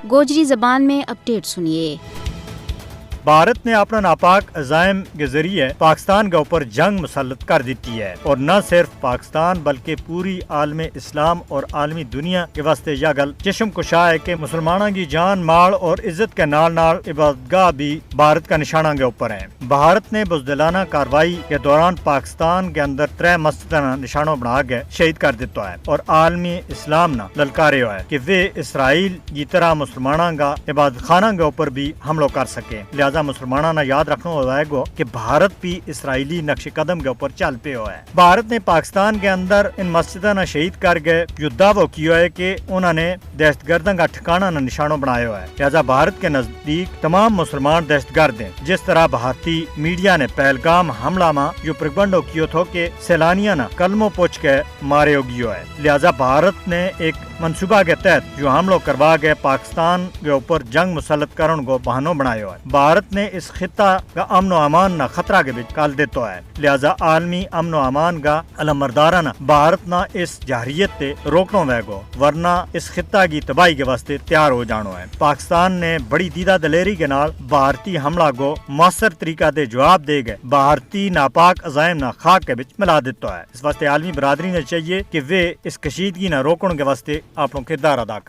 गोजरी जबान में अपडेट सुनिए। भारत ने अपना नापाक अज़ाइम के जरिए पाकिस्तान के ऊपर जंग मुसल्लत कर देती है और न सिर्फ पाकिस्तान बल्कि पूरी आलम इस्लाम और आलमी दुनिया के वास्ते यह गल चश्म कुशा है कि मुसलमानों की जान माल और इज्जत के नाल नाल इबादतगाह भी भारत का निशाना के ऊपर है। भारत ने बुज़दिलाना कार्रवाई के दौरान पाकिस्तान के अंदर 3 मस्जिदां निशानों बना के शहीद कर दिता है और आलमी इस्लाम ना ललकारे हुआ है कि वे इसराइल की तरह मुसलमानों का इबादत खाना के ऊपर भी हमलों कर सके। लिहाजा मुसलमाना ने याद रखना होगा कि भारत भी इसराइली नक्शे कदम के ऊपर चल पे हुआ है। भारत ने पाकिस्तान के अंदर इन मस्जिदों ने शहीद कर गए जो दावा किया है कि उन्होंने दहशतगर्दों का ठिकाना न निशानों बनाया हुआ है। लिहाजा भारत के नजदीक तमाम मुसलमान दहशतगर्द हैं। जिस तरह भारतीय मीडिया ने पहलगाम हमला में जो प्रगंडो किया था कि सैलानियों ने कलमों पूछ के मारे होगी है। लिहाजा भारत ने एक मंसूबा के तहत जो हमलों करवा के पाकिस्तान के ऊपर जंग मुसल्लत करने को बहानों बनाया है। भारत ने इस खिता का अमन व अमान न खतरा के बीच काल देता है। लिहाजा आलमी अमन व अमान का अलमरदारा न भारत न इस जाहिरियत से रोकना वेगो वरना इस खिता की तबाही के वास्ते तैयार हो जानो है। पाकिस्तान ने बड़ी दीदा दलेरी के नाल भारतीय हमला को मौसर तरीका दे जवाब दे गए भारतीय नापाक अज़ाइम न खाक के बीच मिला देता है। इस वास्ते आलमी बरादरी ने चाहिए कि वे इस कशीदगी न रोकने के वास्ते अपनों किरदार अदा करें।